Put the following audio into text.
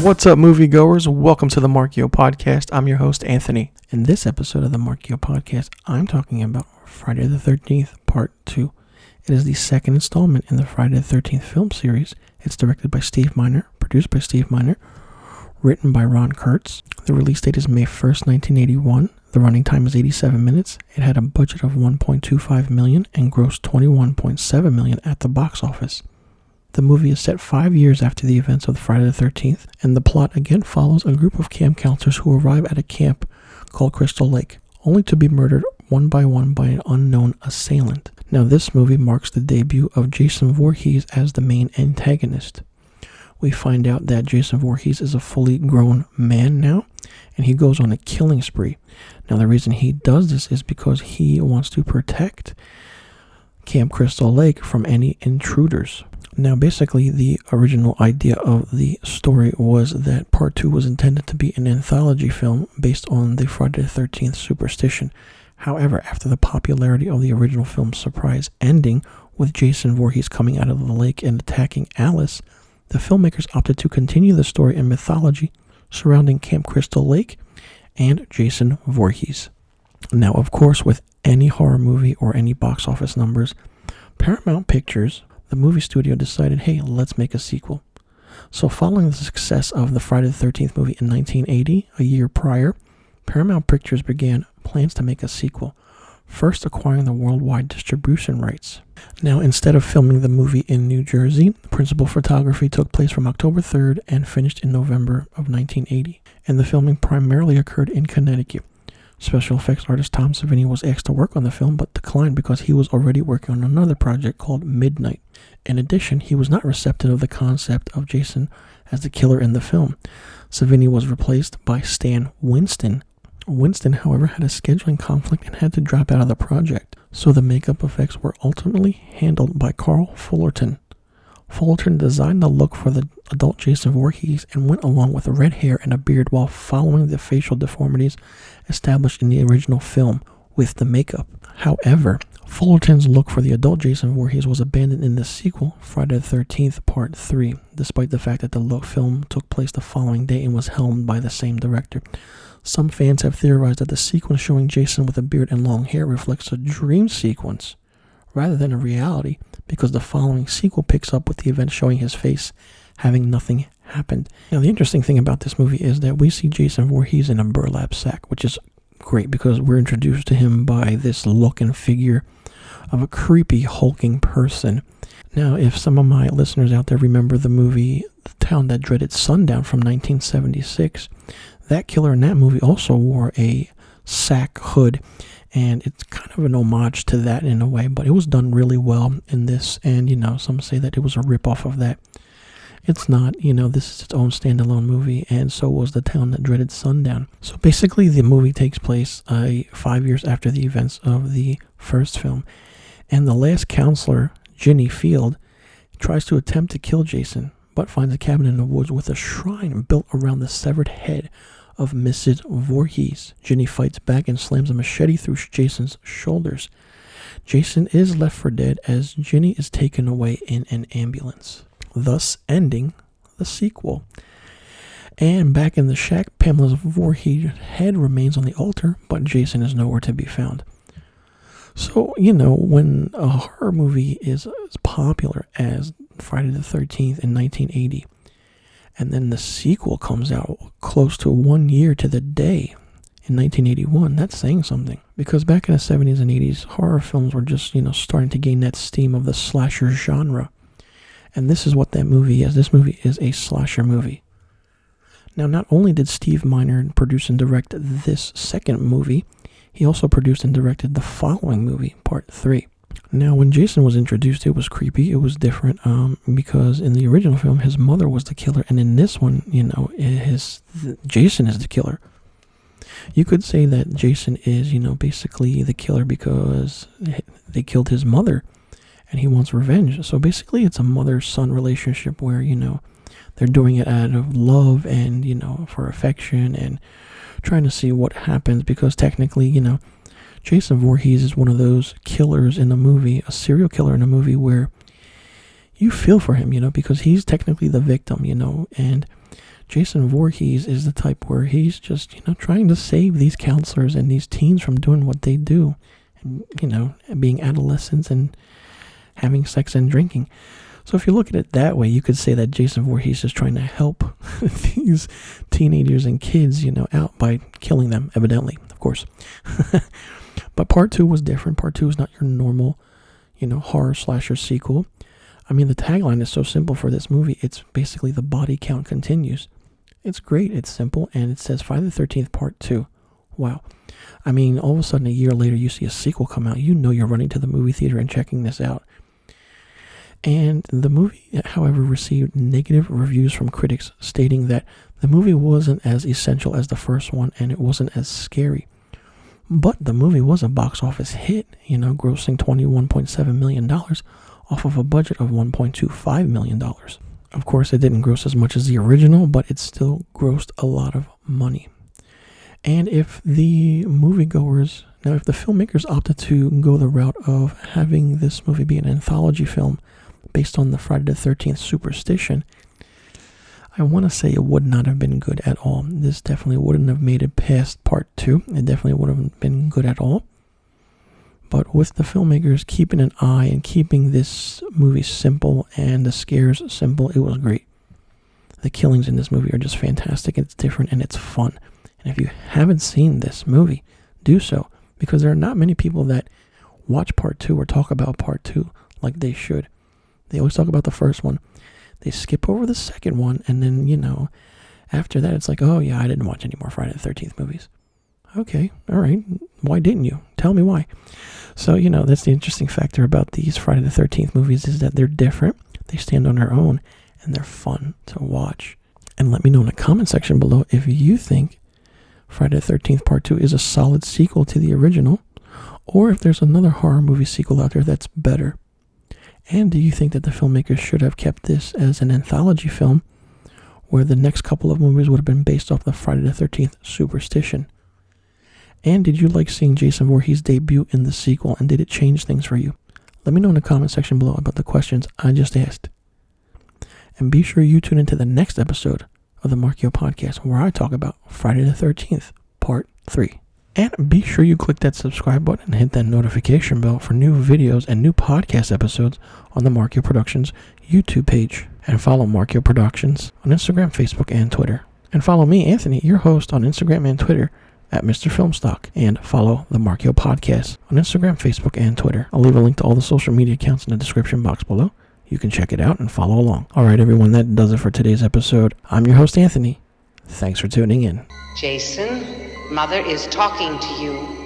What's up, moviegoers? Welcome to the Marchio podcast. I'm your host, Anthony. In this episode of the Marchio podcast, I'm talking about Friday the 13th, Part 2. It is the second installment in the Friday the 13th film series. It's directed by Steve Miner, produced by Steve Miner, written by Ron Kurtz. The release date is May 1st, 1981. The running time is 87 minutes. It had a budget of $1.25 million and grossed $21.7 million at the box office. The movie is set 5 years after the events of Friday the 13th, and the plot again follows a group of camp counselors who arrive at a camp called Crystal Lake, only to be murdered one by an unknown assailant. Now, this movie marks the debut of Jason Voorhees as the main antagonist. We find out that Jason Voorhees is a fully grown man now, and he goes on a killing spree. Now, the reason he does this is because he wants to protect Camp Crystal Lake from any intruders. Now, basically, the original idea of the story was that Part 2 was intended to be an anthology film based on the Friday the 13th superstition. However, after the popularity of the original film's surprise ending, with Jason Voorhees coming out of the lake and attacking Alice, the filmmakers opted to continue the story and mythology surrounding Camp Crystal Lake and Jason Voorhees. Now, of course, with any horror movie or any box office numbers, Paramount Pictures, the movie studio, decided, hey, let's make a sequel. So following the success of the Friday the 13th movie in 1980, a year prior, Paramount Pictures began plans to make a sequel, first acquiring the worldwide distribution rights. Now, instead of filming the movie in New Jersey, principal photography took place from October 3rd and finished in November of 1980, and the filming primarily occurred in Connecticut. Special effects artist Tom Savini was asked to work on the film, but declined because he was already working on another project called Midnight. In addition, he was not receptive of the concept of Jason as the killer in the film. Savini was replaced by Stan Winston. Winston, however, had a scheduling conflict and had to drop out of the project, so the makeup effects were ultimately handled by Carl Fullerton. Fullerton designed the look for the adult Jason Voorhees and went along with red hair and a beard while following the facial deformities established in the original film with the makeup. However, Fullerton's look for the adult Jason Voorhees was abandoned in the sequel, Friday the 13th, Part 3, despite the fact that the film took place the following day and was helmed by the same director. Some fans have theorized that the sequence showing Jason with a beard and long hair reflects a dream sequence rather than a reality, because the following sequel picks up with the event showing his face having nothing happened. Now, the interesting thing about this movie is that we see Jason Voorhees in a burlap sack, which is great because we're introduced to him by this look and figure of a creepy, hulking person. Now, if some of my listeners out there remember the movie The Town That Dreaded Sundown from 1976, that killer in that movie also wore a sack hood, and it's kind of an homage to that in a way, but it was done really well in this, and, some say that it was a ripoff of that. It's not, this is its own standalone movie, and so was The Town That Dreaded Sundown. So basically, the movie takes place 5 years after the events of the first film, and the last counselor, Ginny Field, tries to attempt to kill Jason, but finds a cabin in the woods with a shrine built around the severed head of Mrs. Voorhees. Ginny fights back and slams a machete through Jason's shoulders. Jason is left for dead as Ginny is taken away in an ambulance, thus ending the sequel. And back in the shack, Pamela Voorhees' head remains on the altar, but Jason is nowhere to be found. So, when a horror movie is as popular as Friday the 13th in 1980, and then the sequel comes out close to 1 year to the day in 1981, that's saying something. Because back in the 70s and 80s, horror films were just, starting to gain that steam of the slasher genre. And this is what that movie is. This movie is a slasher movie. Now, not only did Steve Miner produce and direct this second movie, he also produced and directed the following movie, Part 3. Now, when Jason was introduced, it was creepy. It was different because in the original film, his mother was the killer. And in this one, Jason is the killer. You could say that Jason is, basically the killer because they killed his mother and he wants revenge. So basically, it's a mother-son relationship where, they're doing it out of love and, for affection and trying to see what happens because technically, Jason Voorhees is one of those killers in the movie, a serial killer in a movie where you feel for him, because he's technically the victim, and Jason Voorhees is the type where he's just, trying to save these counselors and these teens from doing what they do. And, being adolescents and having sex and drinking. So if you look at it that way, you could say that Jason Voorhees is trying to help these teenagers and kids, out by killing them, evidently, of course. But part 2 was different. Part 2 is not your normal, horror slasher sequel. I mean, the tagline is so simple for this movie. It's basically the body count continues. It's great. It's simple. And it says Friday the 13th Part 2. Wow. I mean, all of a sudden, a year later, you see a sequel come out. You're running to the movie theater and checking this out. And the movie, however, received negative reviews from critics stating that the movie wasn't as essential as the first one and it wasn't as scary. But the movie was a box office hit, grossing $21.7 million off of a budget of $1.25 million. Of course, it didn't gross as much as the original, but it still grossed a lot of money. And if the filmmakers opted to go the route of having this movie be an anthology film based on the Friday the 13th superstition, I want to say it would not have been good at all. This definitely wouldn't have made it past part 2. It definitely wouldn't have been good at all. But with the filmmakers keeping an eye and keeping this movie simple and the scares simple, it was great. The killings in this movie are just fantastic. It's different and it's fun. And if you haven't seen this movie, do so. Because there are not many people that watch part 2 or talk about part 2 like they should. They always talk about the first one. They skip over the second one, and then, after that, it's like, oh, yeah, I didn't watch any more Friday the 13th movies. Okay, all right. Why didn't you? Tell me why. So, that's the interesting factor about these Friday the 13th movies is that they're different, they stand on their own, and they're fun to watch. And let me know in the comment section below if you think Friday the 13th Part 2 is a solid sequel to the original, or if there's another horror movie sequel out there that's better. And do you think that the filmmakers should have kept this as an anthology film where the next couple of movies would have been based off the Friday the 13th superstition? And did you like seeing Jason Voorhees' debut in the sequel, and did it change things for you? Let me know in the comment section below about the questions I just asked. And be sure you tune into the next episode of the Marchio Podcast where I talk about Friday the 13th Part 3. And be sure you click that subscribe button and hit that notification bell for new videos and new podcast episodes on the Marchio Productions YouTube page. And follow Marchio Productions on Instagram, Facebook, and Twitter. And follow me, Anthony, your host, on Instagram and Twitter at misterfilmstock. And follow the Marchio Podcast on Instagram, Facebook, and Twitter. I'll leave a link to all the social media accounts in the description box below. You can check it out and follow along. All right, everyone, that does it for today's episode. I'm your host, Anthony. Thanks for tuning in. Jason, Mother is talking to you.